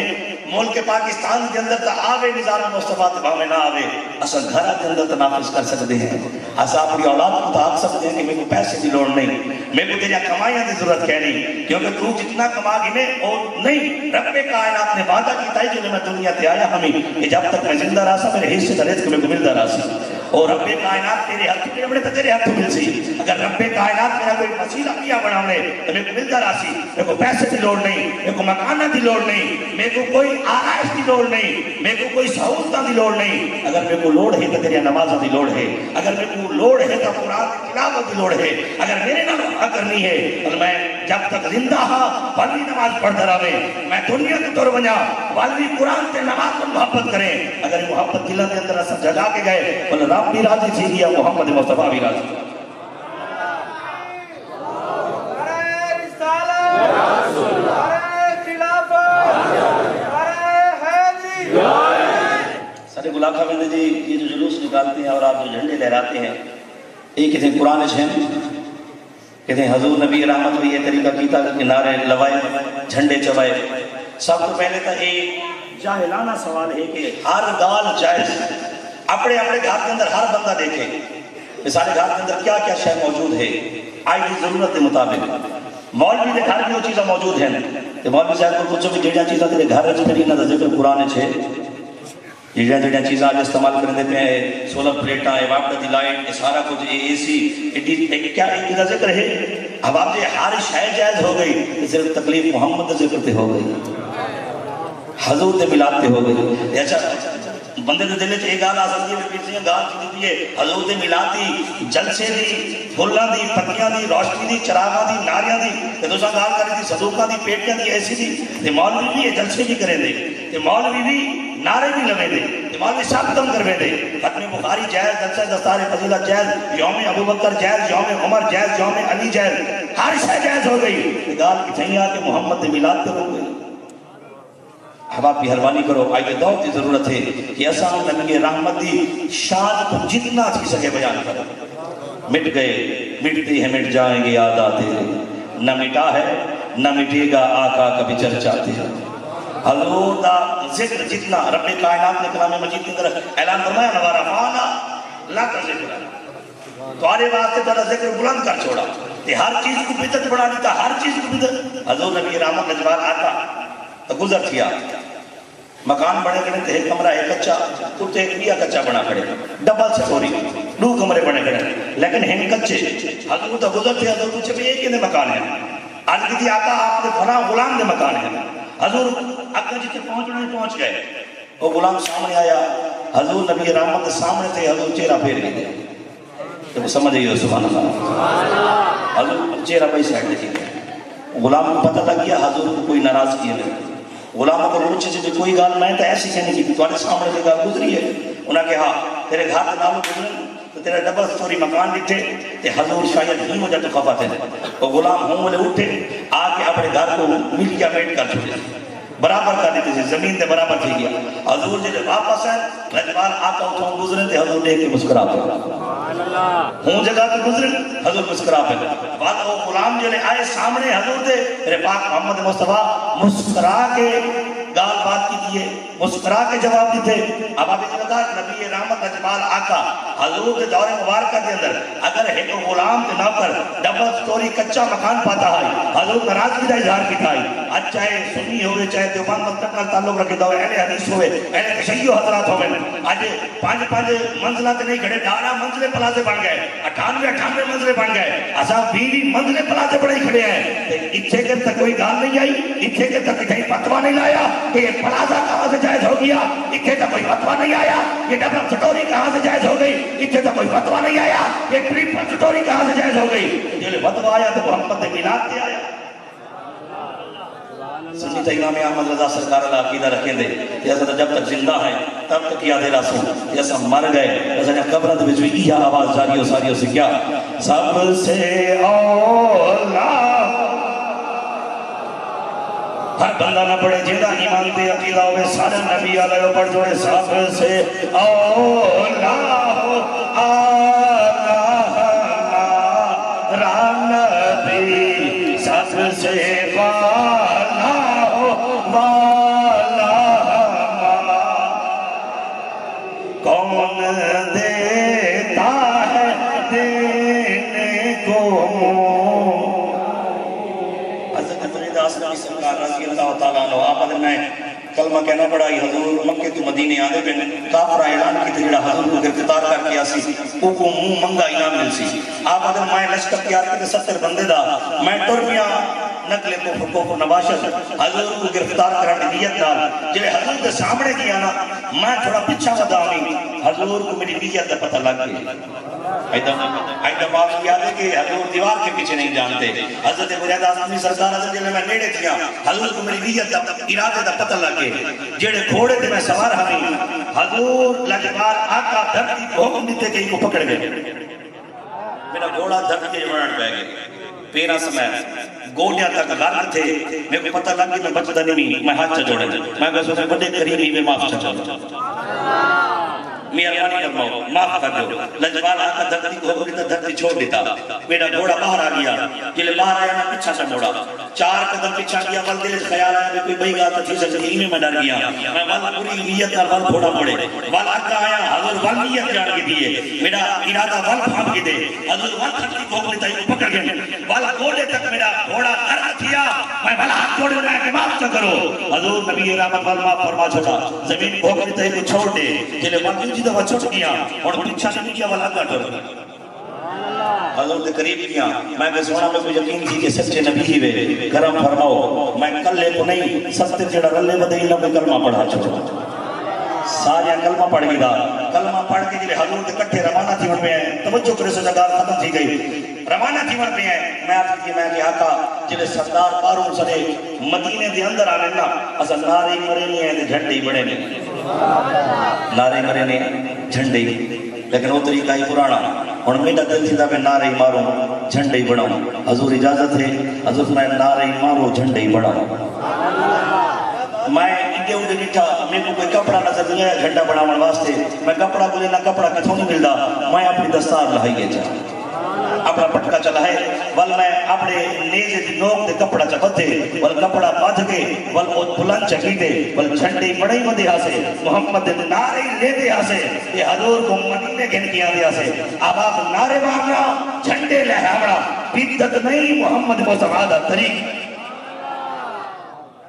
ملک پاکستان کے اندر تا آوے نظام مصطفیٰ تباہ میں نہ آوے اسا گھرہ کے اندر تا نافذ کر سکتے ہیں اسا اپنی اولاد کو تا آگ سکتے ہیں کہ میں کو پیسے کی لوڑ نہیں میں کو تیریا کمائیاں دی ضرورت کہنی کیونکہ تو جتنا کما گی میں اور نہیں رب کائنات نے وعدہ کی تائی جو میں دنیا تے آیا ہمیں کہ جب تک میں زندہ رہا سا میرے حصے درست کو میں کو ملتا رہا سی اور رب کائنات تیرے ہاتھ میں بڑے تیرے ہاتھ مل سی اگر رب کائنات میرا کوئی وسیلہ کیا بناونے تو میں کو ملتا رہا سی میں کو پیسے کی لوڑ نہیں میں کو مکانہ کی لوڑ نہیں میں کو کوئی آرائش کی لوڑ نہیں میں کو کوئی سہولتہ کی لوڑ نہیں اگر میں کو لوڑ ہے تو تیرے نمازہ کی لوڑ ہے اگر میں کو لوڑ ہے تو قرآن کی تلاوت کی لوڑ ہے اگر میرے نام وقت کرنی ہے تو میں جب تک زندہ ہاں والی نماز پڑھتا رہے میں دنیا کے طور بنیا والی قرآن سے نماز پر محبت کریں اگر محبت دلوں کے اندر اثر جگا کے گئے بولے رب بھی راضی تھی گیا محمد مصطفیٰ بھی راضی سارے گلاکھا بندے جی یہ جو جلوس نکالتے ہیں اور آپ جو جھنڈے لہراتے ہیں ایک کہتے ہیں قرآن چھین کہتے ہیں حضور نبی رحمت بھی یہ طریقہ کیتا کہ کنارے لوائے جھنڈے چوائے سب تو پہلے تھا ایک جاہلانہ سوال ہے کہ ہر گال جائز اپنے اپنے گھر کے اندر ہر بندہ دیکھے مثال گھر کے اندر کیا کیا شے موجود ہے آئی کی ضرورت کے مطابق مولوی دے گھر کی وہ چیزیں موجود ہیں کہ مولوی صاحب کو پوچھو کہ جیڑا چیزیں تیرے گھر وچ میری نہ ذکر قرآن چھے یہ جڑیاں چیزاں اج استعمال کرتے پے ہیں، سولر پلیٹاں، واپڈ دی لائٹ، یہ سارا کچھ اے سی، کیا ایک کا ذکر ہے؟ اب آپ جی ہر شے جائز ہو گئی، صرف تکلیف محمد کے ذکر تے ہو گئی، حضور دے ملاد تے ہو گئی۔ اچھا بندے دے دل وچ یہ گل آ سکتی ہے، پیچھے گال کی ہے حضور دے ملاد دی، جلسے دی، پھلاں دی، پتیاں دی، روشنی دی، چراغاں دی، ناریاں دی، تے دوسرا گال کری تھی صدوقاں دی، پیٹیاں دی، ایسی دی، تے مولوی بھی یہ جلسے بھی کریں دے، تے مولوی بھی نعرے بھی لگے دے، تے مولوی سب دم کروے دے، ختم بخاری جائز، جلسہ دستار فضیلت جائز، یوم ابو بکر جائز، یوم عمر جائز، یوم علی جائز، ہر شے جائز ہو گئی، تے گال کتھیں آ کے محمد دے ملاد تے ہو گئی۔ اب آپ مہربانی کرو، آئیے دور کی ضرورت ہے کہ ایسا نبی رحمت دی شان کو جتنا چیز سکے بیان کرو۔ مٹ گئے، مٹتے ہیں مٹ جائیں گے یاد آتے ہیں، نہ مٹا ہے نہ مٹے گا آقا کبھی چرچا تیرا۔ حضور دا ذکر جتنا رب کائنات نے کلام مجید کے اندر اعلان فرمایا نہ رفعنا لک ذکر، تمہارے واسطے تیرا ذکر بلند کر چھوڑا، تے ہر چیز کو بدعت بنا دیتا، ہر چیز کو بدعت۔ حضور نبی رحمت نجوان آتا تو گزر کیا، مکان بنے کھڑے تھے، ایک کمرہ ایک کچا، تو ایک بیا کچا بنا کھڑے، ڈبل سٹوری، دو کمرے بنے کھڑے، لیکن ہیں کچے۔ حضور تو گزر تھے، حضور پوچھے بھی ایک ہی مکان ہے، آج کی آقا آپ کے فلاں غلام دے مکان ہے۔ حضور آقا جتنے پہنچنے پہنچ گئے، وہ غلام سامنے آیا، حضور نبی رحمت سامنے تھے، حضور چہرہ پھیر گئے، تو سمجھ گئے سبحان اللہ، حضور چہرہ پہ سائڈ دیکھیں، غلام کو پتہ لگ گیا حضور کو کوئی ناراض کیے نہیں۔ غلاموں کو پوچھے سے کوئی گال میں تو ایسی کہنے کی تمہارے سامنے سے گال گزری ہے، انہوں نے کہا تیرے گھر کے نالوں گزرے تو تیرا ڈبل سٹوری مکان ڈٹھے تے حضور شاید ہی مجھے تو خفا تھے، وہ غلام ہوں والے اٹھے آ کے اپنے گھر کو ملکیا میٹ کر چھوڑے، برابر کر دیتے تھے، زمین دے برابر تھی گیا۔ حضور جب واپس ہے رجوان آقا اتھوں گزرے تے حضور دیکھ کے مسکرا پہ، ہوں جگہ پہ گزرے حضور مسکرا پہ، بعد وہ غلام جو آئے سامنے حضور دے میرے پاک محمد مصطفیٰ مسکرا کے گال بات کی دیئے، مسکرا کے جواب دیتے۔ اب آپ اس لگا نبی رحمت نجمال آقا حضور کے دور مبارکہ کے اندر اگر ایک غلام کے نوکر ڈبل سٹوری کچا مکان پاتا ہے، حضور ناراضگی کا اظہار کیتا ہے، آج چاہے سنی ہوئے چاہے دیوبند مکتب کا تعلق رکھے دو، اہل حدیث ہوئے، اہل تشیع حضرات ہوئے، آج پانچ منزلات نہیں کھڑے، 18 منزلیں پلازے بن گئے، 98 منزلیں بن گئے، اصلا 20 منزلیں پلازے بڑے کھڑے ہیں، اتھے کے تک کوئی گال نہیں آئی، اتھے کے تک کہیں فتویٰ نہیں لایا کہ یہ پلازہ کہاں سے جائز ہو گیا، اتھے تک کوئی فتویٰ نہیں آیا، یہ ڈبل سٹوری کہاں سے جائز ہو گئی، اتھے تک کوئی فتویٰ نہیں آیا، یہ ٹرپل سٹوری کہاں سے جائز ہو گئی، یہ فتویٰ آیا تو محمد ملاد تے آیا۔ سنی تھا امام احمد رضا سرکار اللہ عقیدہ رکھیں دے، جیسا جب تک زندہ ہے تب تک یاد رسو، جیسا مر گئے جیسا قبر دے وچ یہ آواز جاریوں ساریوں سے کیا سب سے اولا، ہر بندہ نہ پڑھے جیدہ ایمان دے عقیدہ ہوئے سارے نبی علیہ پڑھ جوڑے سب سے اولا نبی سب سے کون دیتا ہے دینے کو، حضرت فرید آسلامی سرکار رضی اللہ تعالیٰ عنہ آپ نے میں کلمہ کہنا پڑا، حضور مکہ تو مدینے آدھے پہ کافرہ اعلان کی تھی جڑا حضور کو گرفتار کر کیا سی، او کو منہ منگا انعام مل سی، آپ نے میں لشکر تیار کے 70 بندے دا میں ٹرمیاں نقل کو نباشت حضور کو گرفتار کرنے نیت نال جب حضور کے سامنے کیا نا میں تھوڑا پیچھا بداؤں حضور کو میری نیت کا پتہ لگ گئی۔ ایدہ بات کیا دے کہ حضور دیوار کے پیچھے نہیں جانتے، حضرت مرید آسلامی سرکار حضرت جلے میں نیڑے تھیا حضور کو میری نیت کا ارادے کا پتہ لگ گئے، جیڑے گھوڑے تھے میں سوار ہمیں حضور لجبار آقا دھرتی کو حکم دیتے کہ ان کو پکڑ گئے، میرا گھوڑا دھرتی کے مرن پہ گئے، پیرا سمیت گوڑیاں تک غرق تھے، میں کو پتہ لگ گئی میں بچتا نہیں، میں ہاتھ چڑھے میں کہا سے بڑے قریبی میں معاف چڑھا مہربانی فرماؤ معاف کر دو، لجبال آقا دھرتی کو حکم دیتا دھرتی چھوڑ دیتا، میرا گھوڑا باہر آ گیا، جلے باہر آیا میں پیچھا سے موڑا، 4 قدم پیچھا کیا ول دل خیال آیا کوئی بئی گال تھی سکتی میں ڈر گیا میں ول پوری نیت کر ول تھوڑا پڑے ول آقا آیا حضور ول نیت جان کی دیے میرا ارادہ ول پھام کے دے حضور ول تھکی بھوک لیتا ہے پکڑ گئے ول گوڑے تک میرا گھوڑا کر دیا میں ول ہاتھ جوڑے میں کہ معاف نہ کرو حضور نبی رحمت ول معاف فرما چھوڑا زمین بھوک لیتا ہے کو چھوڑ دے چلے ول جی دفعہ چھوٹ گیا اور پیچھا نہیں کیا ول آقا ڈر حضور دے قریب کیا میں کہ سونا میں کوئی یقین تھی کہ سچے نبی ہی وے کرم فرماؤ میں کلے کو نہیں سستے جڑا رلے بدئی نہ کوئی کلمہ پڑھا چھوڑا سارے کلمہ پڑھ گئی دا کلمہ پڑھ کے جلے حضور دے کٹھے روانہ تھی میں توجہ کرے سے جگہ ختم تھی گئی روانہ تھی میں میں آپ کی میں کہ آقا جلے سردار قارون سنے مدینے دے اندر آنے نا اصل نعرے مرے نہیں ہیں جھنڈے ہی بڑے نہیں نعرے مرے نہیں جھنڈے ہی لیکن وہ طریقہ ہی پرانا اور میرا دل تھی تھا میں نعرے ہی ماروں جھنڈے ہی بڑھاؤں حضور اجازت ہے حضور میں نعرے ہی ماروں جھنڈے ہی بڑھاؤں میں انڈے اندے بیٹھا میرے کو کوئی کپڑا نظر نہیں آیا جھنڈا بڑھاؤں واسطے میں کپڑا بولے نہ کپڑا کتھوں نہیں ملتا میں اپنی دستار لہائیے چاہ اپنا پٹکا چلا ہے ول میں اپنے نیزے دی نوک دے کپڑا چپتے ول کپڑا باندھ کے ول بلند چکی دے ول جھنڈے بڑے ہی مدے ہاسے محمد دے نعرے لے دے ہاسے یہ حضور کو مدینے گھن کیا دے ہاسے اب آپ نعرے مارنا جھنڈے لہرانا بدعت نہیں محمد مصطفیٰ دا طریق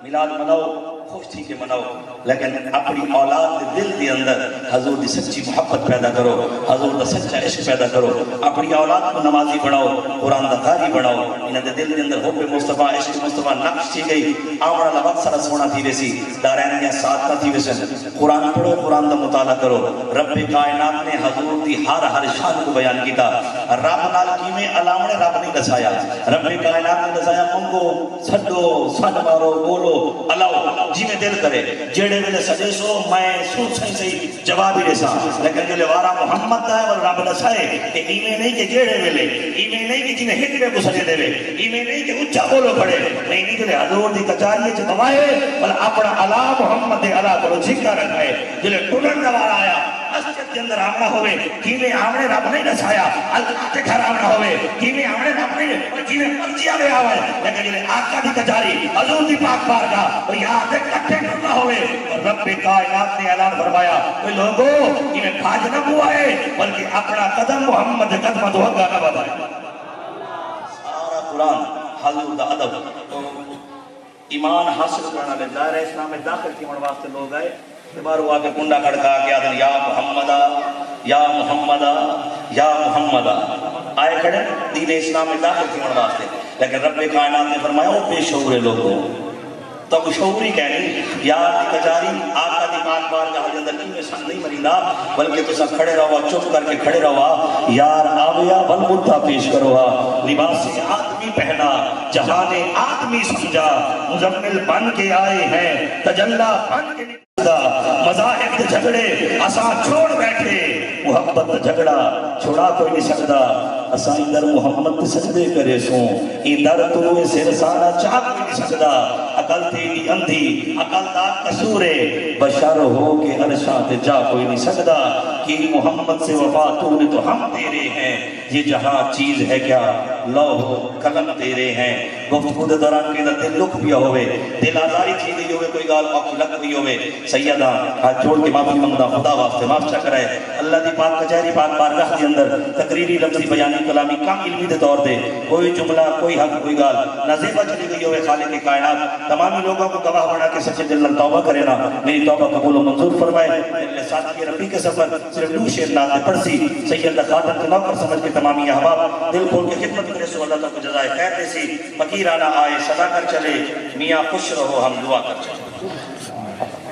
میلاد مناؤ خوش تھی کہ مناؤ لیکن اپنی اولاد دے دل دے اندر حضور دی سچی محبت پیدا کرو حضور دا سچا عشق پیدا کرو اپنی اولاد کو نمازی بڑھاؤ قرآن دا قاری بڑھاؤ انہاں دے دل دے اندر حب مصطفیٰ عشق مصطفیٰ نقش تھی گئی آمڑا لبت سارا سونا تھی ویسی دارین یا ساتھ نہ تھی ویسن قرآن پڑھو قرآن دا مطالعہ کرو رب کائنات نے حضور دی ہر شان کو بیان کیتا رب نال کیویں علامڑے رب نہیں دسایا رب کائنات نے دسایا منگو چھڈو سڈ مارو بولو الاؤ جی میں دل کرے جیڑے ویلے سجے سو میں سوچ صحیح جواب ہی رسا لیکن جلے وارا محمد دا ہے اور رب دسائے کہ ایویں نہیں کہ جیڑے ویلے ایویں نہیں کہ جنہیں ہک کو سجے دے ایویں نہیں کہ اونچا بولو پڑے نہیں جلے حضور دی کچاری چ گوائے بل اپنا الا محمد دے الا کو ذکر رکھے جلے ٹنن وارا آیا مسجد کے اندر آمنا ہوئے کیویں آمنے رب نہیں دسایا اللہ کے گھر آمنا ہوئے کیویں آمنے رب نہیں کیویں مرضیاں میں آوے لیکن جلے آقا دی کچاری حضور دی پاک بارگاہ اور یہاں سے کٹھے کرنا ہوئے اور رب کائنات نے اعلان فرمایا کہ لوگوں انہیں بھاج نہ بوائے بلکہ اپنا قدم محمد قدم دھوگا نہ بدائے سارا قرآن حضور دا ادب ایمان حاصل کرنا لے دائرہ اسلام میں داخل کی من واسطے لوگ آئے بارو آگے کنڈا کھڑکا کے آدھر یا محمدہ یا محمدہ یا محمدہ آئے کھڑے دین اسلام میں داخل کی من واسطے لیکن رب کائنات نے فرمایا وہ بے شعور لوگوں تو شعوری کہنی یار دی کچاری آقا دی پاک بارگاہ کے اندر کیوں سن نہیں مرینا بلکہ تو سب کھڑے رہوا چپ کر کے کھڑے رہوا یار آویا بل مدہ پیش کروا لباس آدمی پہنا جہان آدمی سمجھا مزمل بن کے آئے ہیں تجلہ بن کے مذاہب کے جھگڑے اساں چھوڑ بیٹھے محبت جھگڑا چھوڑا کوئی نہیں سکتا اساں در محمد سجدے کرے سوں این در تو سر سانا چاہ کوئی نہیں سکتا عقل تیری اندھی عقل دا قصورے بشر ہو کے عرشاں تے جا کوئی نہیں سکتا کہ محمد سے وفا تو نے تو ہم تیرے ہیں یہ جہاں چیز ہے کیا لوح قلم تیرے ہیں گفتگو دے دوران کے دل لکھ پیا ہوئے دل آزاری تھی گئی ہوئے کوئی گال اوکھی لکھ پی ہوئے سیدہ ہاتھ جوڑ کے معافی منگتا خدا واسطے معاف چا کرائے اللہ دی پاک کچہری پاک بارگاہ کے اندر تقریری لفظی بیانی کلامی کم علمی دے طور دے کوئی جملہ کوئی حق کوئی گال نازیبہ چلی گئی ہوئے خالق کائنات تمامی لوگوں کو گواہ بنا کے سچے دل نال توبہ کرے نا میری توبہ قبول و منظور فرمائے میرے ساتھی ربی کے سفر صرف دو شیر ناتے پڑسی سید خاتم کے نوکر سمجھ کے تمامی احباب دل کھول کے خدمت کرے سو اللہ کو جزائے خیر دے سی فقیرانہ آئے صدا کر چلے میاں خوش رہو ہم دعا کر چلے